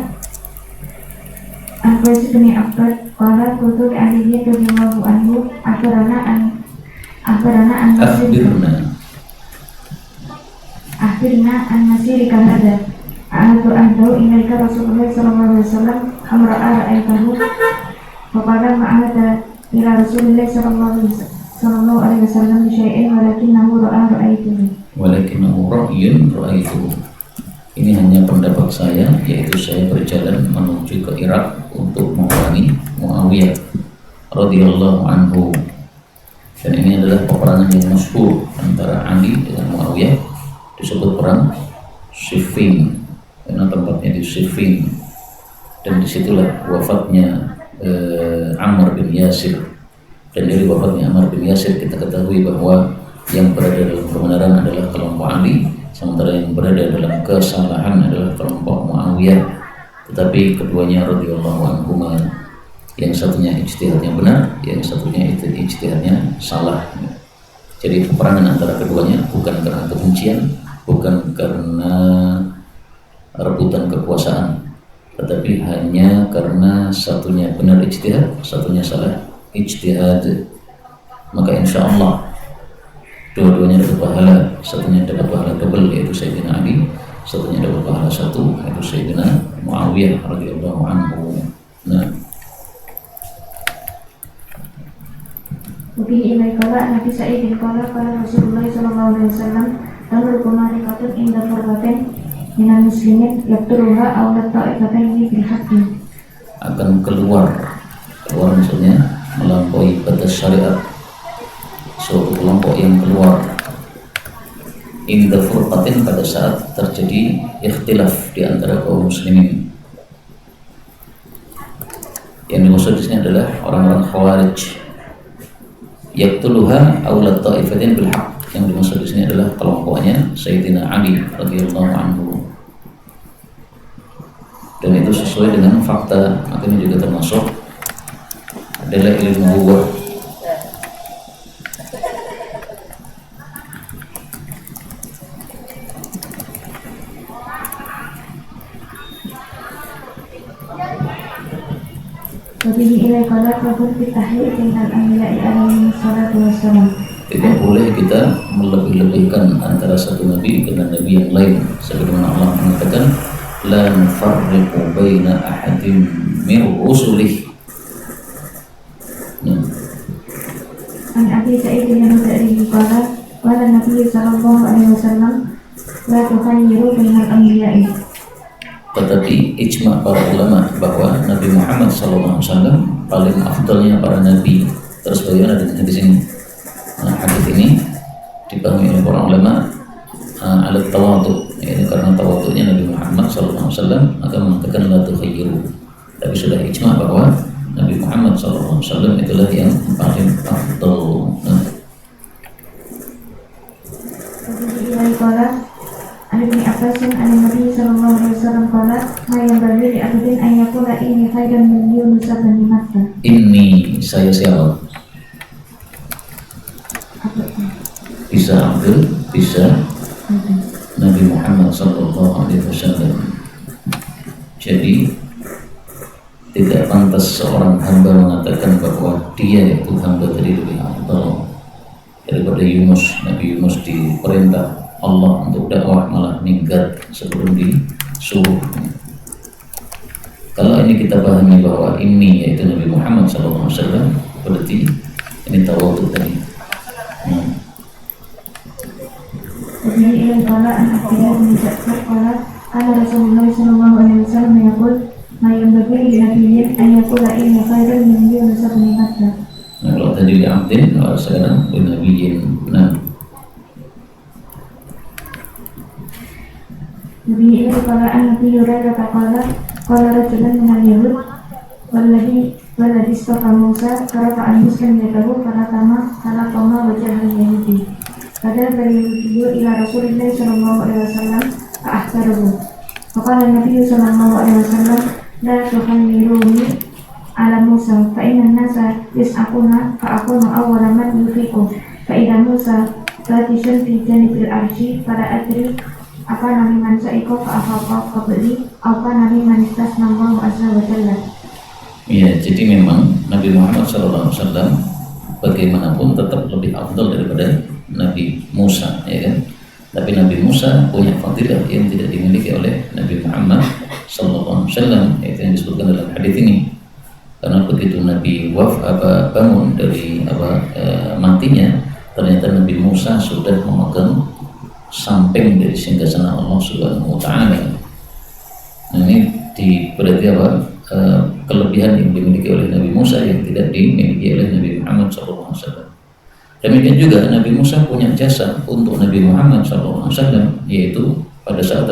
an Qais bin Abbad qala qultu li Aliyyah radhiyallahu anhu akhbarana an akhirna an Nasir kahada a'adu anhu ilaika Rasulullah sallallahu alaihi wasallam amra'a ra'aitahu faqala ma'ahada ila Rasulullah sallallahu alaihi wasallam bisyai'in walakinahu ra'aytuhu. Ini hanya pendapat saya, yaitu saya berjalan menuju ke Irak untuk memerangi Muawiyah radhiyallahu anhu. Dan ini adalah peperangan yang masyhur antara Ali dengan Muawiyah, disebut perang Siffin karena tempatnya di Siffin, dan disitulah wafatnya Ammar bin Yasir. Dan dari wafatnya Ammar bin Yasir kita ketahui bahwa yang berada dalam kebenaran adalah kelompok Ali, sementara yang berada dalam kesalahan adalah kelompok Muawiyah. Tetapi keduanya radhiyallahu anhuma, yang satunya ijtihadnya benar, yang satunya itu ijtihadnya salah. Jadi peperangan antara keduanya bukan karena kebencian, bukan karena rebutan kekuasaan, tetapi hanya karena satunya benar ijtihad, satunya salah ijtihad. Maka insya Allah dua-duanya dapat pahala, satunya dapat pahala double yaitu Sayyidina Ali, satunya dapat pahala satu yaitu Sayyidina Muawiyah radhiyallahu anhu. Nah, Wabihi ilai qala Nabi Sa'id qala Rasulullah sallallahu alaihi wasallam tamru kumarikatun inda farbatin minal muslimin yaqtuluha aw ta'ifataini bil haqqi. Akan keluar maksudnya melampaui batas syariat, suatu kelompok yang keluar inda furqatin pada saat terjadi ikhtilaf di antara kaum muslimin. Yang dimaksud di sini adalah orang-orang Khawarij. Yaqtuluha awla ta'ifatin bil haqq. Yang dimaksud di sini adalah kelompoknya Sayyidina Ali radhiyallahu anhu. Dan itu sesuai dengan fakta, makanya juga termasuk adalah ilmu nubuwah. Wabihi ilai qala fakun fitahlil dengan anbiya'i alaihi salatu wassalam. Tidak boleh kita melebih-lebihkan antara satu nabi dengan nabi yang lain, sebagaimana Allah mengatakan la nufarriqu baina ahadin min rusulih. An Abi Sa'id al-Khudri qala Nabi sallallahu alaihi wasallam la tukhayyiru bainal anbiya'i. Tetapi ijma' para ulama bahwa Nabi Muhammad SAW paling afdalnya para nabi. Terus bagaimana dengan hadis ini? Hadis ini dipahami oleh para ulama alat tawadhu, yaitu karena tawadhunya Nabi Muhammad SAW maka mengatakan la tukhayyiru. Tapi sudah ijma' bahwa Nabi Muhammad SAW itulah yang paling afdal. An Ibnu Abbasin an Nabi sallallahu alaihi wasallam qala ma yanbaghi li abdin an yaqula inni khairan min Yunus bin Matta. Ini saya siapa? Bisa Abdul, bisa Nabi Muhammad sallallahu alaihi wasallam. Jadi tidak pantas seorang hamba mengatakan bahwa dia itu hamba tadi lebih afdal daripada Yunus. Nabi Yunus diperintah Allah untuk dakwah malah minggat sebelum disuruh. Kalau ini kita pahami bahwa ini yaitu Nabi Muhammad SAW, berarti ini tawadhu tadi. Jadi ilai qala an Abdullah bin Ja'far qala kana Rasulullah sallallahu alaihi wasallam yaqul ma yanbaghi li nabiyyin an yaqula inni khairan min Yunus bin Matta. Nah, kalau tadi di Abdin, kalau sekarang di Nabiyyin. Nah, Nabi ini qala an Nabi Hurairah qala rajulan min al-yahud walladhi istaqa Musa farafa al-muslim yadahu fala qama wajah al-yahudi. Pada dari ila Rasulullah sallallahu alaihi wasallam fa'ahtaruhu. Faqala Nabi sallallahu alaihi wasallam la tuhammiluni ala Musa fa inna an-nasa yas'aquna fa aqulu awwala man yufiqu Fa'idha Musa Latisun fi janibil arsy pada adri apa nabi man sa'iko fa'afaqa qabli apa nabi man istasnallahu azza wa jalla. Ya, jadi memang Nabi Muhammad SAW bagaimanapun tetap lebih afdal daripada Nabi Musa, ya kan? Tapi Nabi Musa punya fadilah yang tidak dimiliki oleh Nabi Muhammad SAW, itu yang disebutkan dalam hadis ini. Karena begitu Nabi bangun dari matinya, ternyata Nabi Musa sudah memegang samping dari singgasana Allah Subhanahu wa Ta'ala. Nah, ini berarti kelebihan yang dimiliki oleh Nabi Musa yang tidak dimiliki oleh Nabi Muhammad SAW. Demikian juga Nabi Musa punya jasa untuk Nabi Muhammad SAW, yaitu pada saat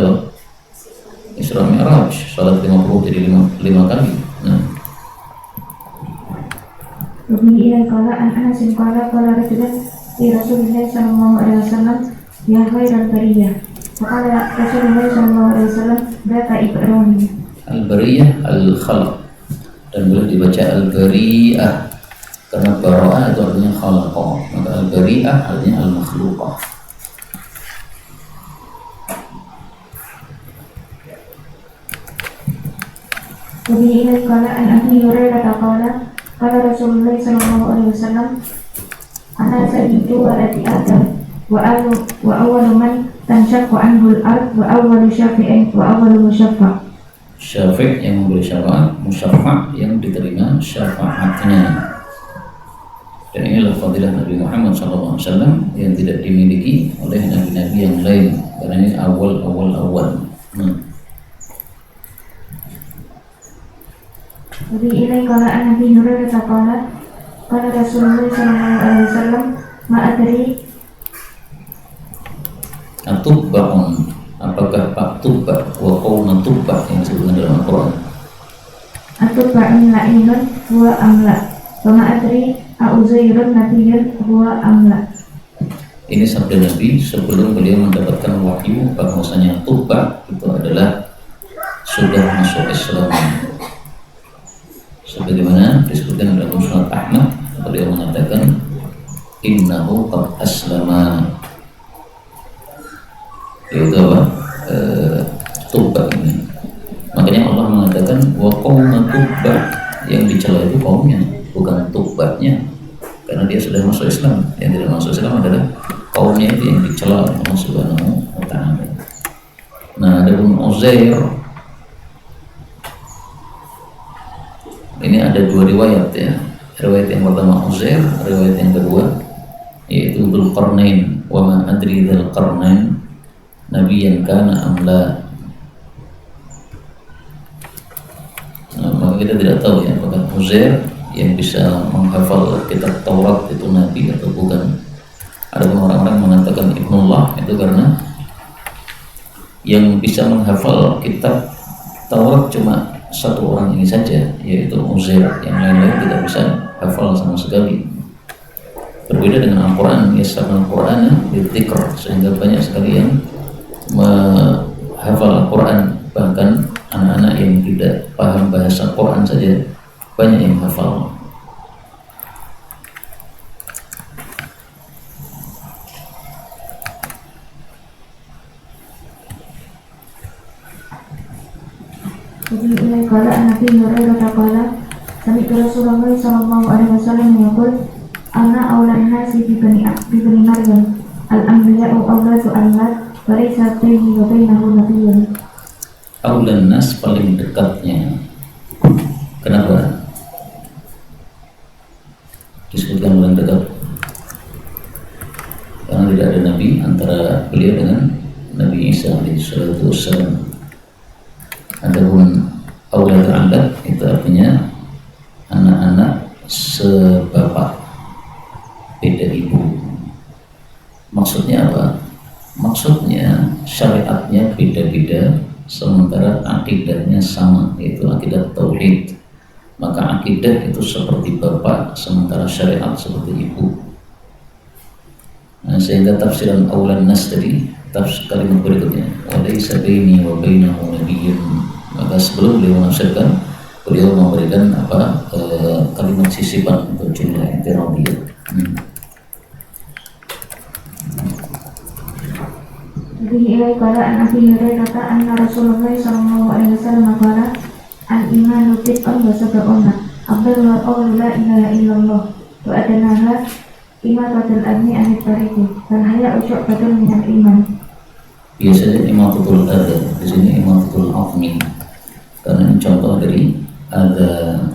Isra Mi'raj, salat 50 jadi 5 kali. Nah, Wabihi qala an Anasin qala rajulan li Rasulillah sallallahu alaihi wasallam ya khairal bariyah. Faqala Rasulullah sallallahu alaihi wasallam data Ibrahim. Al-bariyah al-khalq, dan boleh dibaca al-bariyah karena bara'ah itu artinya khalaqa, maka al-bariyah artinya al-makhluqah. Wabihi qala an Abi Hurairah qala qala Rasulullah sallallahu alaihi wasallam ana sayyidu waladi Adam wa awwalu man tanshaqqu anhu al-ard wa awwalu syafi'in wa awwalu musyaffa'. Syafi' yang memberi syafaat, musyaffa' yang diterima syafaatnya. Dan inilah fadilah Nabi Muhammad SAW yang tidak dimiliki oleh nabi-nabi yang lain, karena ini awal. Jadi ini kalau Nabi Hurairah qala qala Rasulullah sallallahu alaihi wasallam ma adri atubba'un, apakah Pak Tubbah wa qawna Tubbah yang disebutkan dalam Al-Quran? Atubba'un la'inun huwa amla wa ma adri a'uzairun nabiyyun huwa amla. Ini sabda Nabi sebelum beliau mendapatkan wahyu bahwasanya Tubbah itu adalah sudah masuk Islam. Sebagaimana disebutkan dalam Musnad Ahmad, beliau mengatakan innahu qad aslama, yaitu Tubbah ini. Makanya Allah mengatakan wa qauma Tubbah, yang dicela itu kaumnya, bukan Tubbahnya, karena dia sudah masuk Islam. Yang tidak masuk Islam adalah kaumnya itu yang dicela oleh Allah Subhanahu wa Ta'ala. Nah, adapun Uzair, ini ada dua riwayat ya. Riwayat yang pertama Uzair, riwayat yang kedua yaitu Dzulqarnain, wa ma adri Dzulqarnain nabiyyan kana amla. Nah, maka kita tidak tahu ya apakah Uzair yang bisa menghafal kitab Taurat itu nabi atau bukan. Ada orang-orang mengatakan Ibnullah itu karena yang bisa menghafal kitab Taurat cuma satu orang ini saja, yaitu Uzair. Yang lain-lain tidak bisa hafal sama sekali. Berbeda dengan Al-Quran, yasarna Al-Quran bidzikr, sehingga banyak sekali yang menghafal Al-Quran. Bahkan anak-anak yang tidak paham bahasa Quran saja banyak yang hafal. Jadi ini kalau Nabi Hurairah qala sami Rasulullah sallallahu alaihi wasallam yaqul ana awlan nasi bi bani Maryam al-anbiya'u awlatu Allah wa laysa baini wa bainahu nabiyyun. Awlan nas, paling dekatnya. Kenapa disebutkan paling dekat? Karena tidak ada nabi antara beliau dengan Nabi Isa alaihi salatu wassalam. Adapun aulad anak itu artinya anak-anak sebapak beda ibu. Maksudnya apa? Maksudnya syariatnya beda-beda, sementara akidahnya sama, yaitu akidah tauhid. Maka akidah itu seperti bapak, sementara syariat seperti ibu. Nah, sehingga tafsiran aulan nas tadi, tafsir kalimat berikutnya walaysa baini wa bainahu nabiyyun, maka sebelum beliau menafsirkan, beliau memberikan kalimat sisipan untuk jumlah i'tiradiyah. ilaihi qala an Abi Hurairah anna Rasulullah sallallahu alaihi wasallam qala al-imanu bid'un wa sab'una afdaluha qawlu la ilaha illallah wa adnaha imatatul adni anit tariqi wal haya'u syu'batun minal iman. Biasanya imatatul adha, di sini imatatul afmi, karena ini contoh dari adha.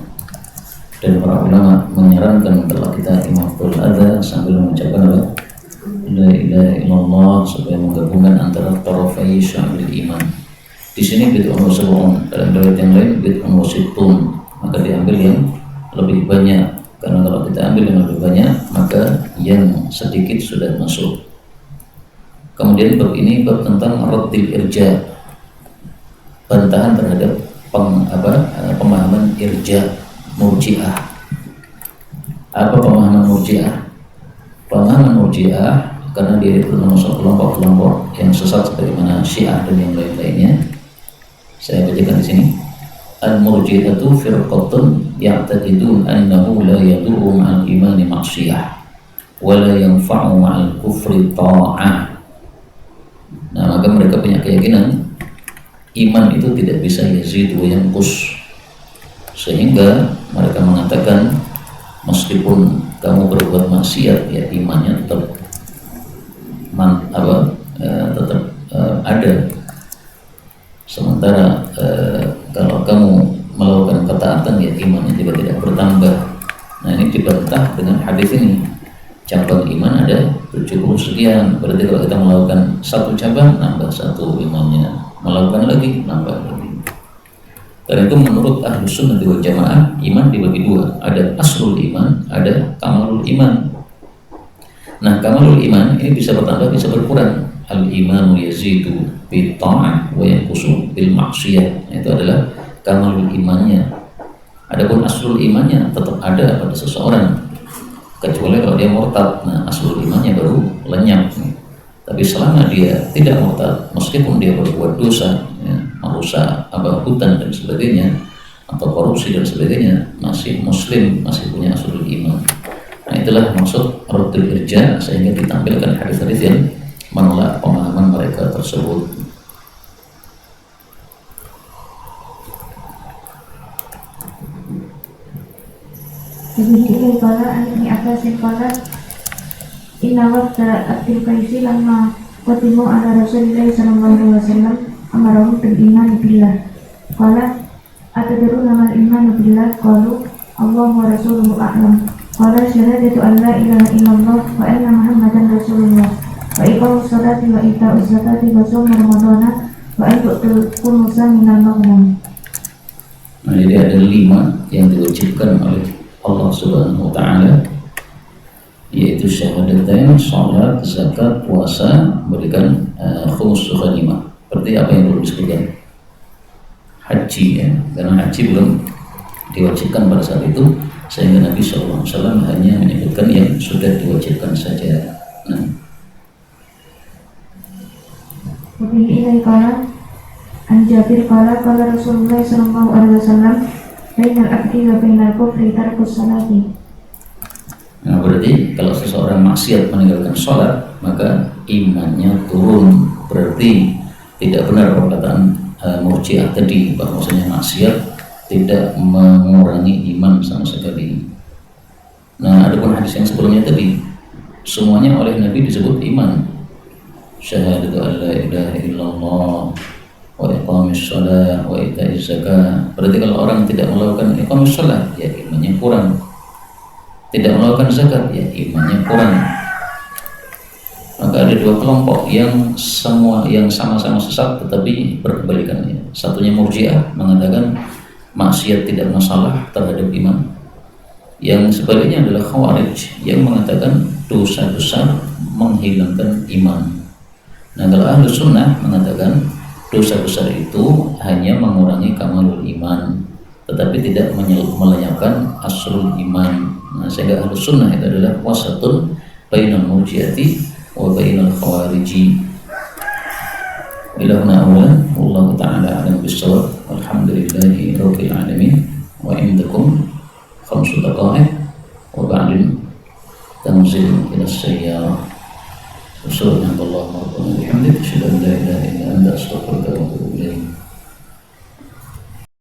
Dan para ulama menyarankan kalau kita imatatul adha sambil mengucapkan apa? La ilaha illallah, supaya menggabungkan antara tarafai syamil iman. Di sini bid'un wa sab'un, dalam riwayat yang lain bid'un wa sittun, maka diambil yang lebih banyak, karena kalau kita ambil yang lebih banyak maka yang sedikit sudah masuk. Kemudian bab ini bab tentang raddil irja, bantahan terhadap pemahaman irja murji'ah. Apa pemahaman murji'ah? Pemahaman murji'ah karena dia itu termasuk kelompok-kelompok yang sesat sebagaimana Syiah dan yang lain-lainnya. Saya bacakan di sini. Al-murji'atu firqatun ya'taqidun annahu la yadurru ma'al imani ma'siyah wa la yanfa'u ma'al kufri ta'ah. Nah, maka mereka punya keyakinan iman itu tidak bisa yazid wa yanqus, sehingga mereka mengatakan meskipun kamu berbuat maksiat ya imannya tetap ada. Sementara kalau kamu melakukan ketaatan ya imannya juga tidak bertambah. Nah, ini dibantah dengan hadis ini. Cabang iman ada 70 sekian. Berarti kalau kita melakukan satu cabang nambah satu imannya, melakukan lagi nambah lagi. Karena itu menurut Ahlus Sunnah wal Jamaah iman dibagi dua, ada aslul iman, ada kamalul iman. Nah, kamalul iman ini bisa bertambah bisa berkurang. Al imanu yazidu bi ta'ah wa yanqusu bil maksiyah. Itu adalah kamalul imannya. Adapun aslul imannya tetap ada pada seseorang, kecuali kalau dia murtad. Nah, aslul imannya baru lenyap. Tapi selama dia tidak murtad, meskipun dia berbuat dosa, ya, merusak hutan dan sebagainya, atau korupsi dan sebagainya, masih muslim, masih punya aslul iman. Nah, itulah maksud raddul irja, sehingga ditampilkan hadis-hadis yang menolak pemahaman mereka tersebut. Jadi qala Ibnu Abbas qala inna waqta Abdul Qaisi lamma qadimu ala Rasulillah sallallahu alaihi wasallam amarahu bil iman billah. Qala atadruna mal iman billah? Qalu Allah wa rasuluhu a'lam. Qala syahadatu an la ilaha illallah wa anna Muhammadan rasulullah wa iqamus salati wa ita'uz zakati wa shaum ramadhana wa an tu'tul khumusa minal maghnam. Nah, jadi ada 5 yang diwajibkan oleh Allah Subhanahu wa ta'ala, yaitu syahadatain, salat, zakat, puasa, berikan khumus ghanimah. Seperti apa yang belum disebutkan? Haji, ya, karena haji belum diwajibkan pada saat itu, sehingga Nabi SAW hanya menyebutkan yang sudah diwajibkan saja. Nah, Wabihi ilai qala an Jabir qala Rasulullah sallallahu alaihi wasallam bainal abdi wa bainal kufri tarkus salati. Nah, berarti kalau seseorang maksiat meninggalkan sholat, maka imannya turun. Berarti tidak benar perkataan murji'ah tadi, bahwasanya maksiat tidak mengurangi iman sama sekali. Nah, adapun hadis yang sebelumnya tadi, semuanya oleh Nabi disebut iman. Syahadatu an la ilaha illallah wa iqamis shalah wa ita'iz zakah. Berarti kalau orang tidak melakukan iqamis shalah, ya imannya kurang. Tidak melakukan zakat, ya imannya kurang. Maka ada 2 kelompok yang sama-sama sesat tetapi berkebalikannya. Satunya murji'ah, mengatakan maksiat tidak masalah terhadap iman. Yang sebaliknya adalah khawarij, yang mengatakan dosa besar menghilangkan iman. Nah, kalau Ahlus Sunnah mengatakan dosa besar itu hanya mengurangi kamalul iman, tetapi tidak melenyapkan aslul iman. Nah, sehingga Ahlus Sunnah itu adalah wasatun bainal murji'ati wa bainal khawariji. Ilahuna awal, wallahu ta'ala a'lam bissawab. Alhamdulillahi rabbil alamin. Wa indakum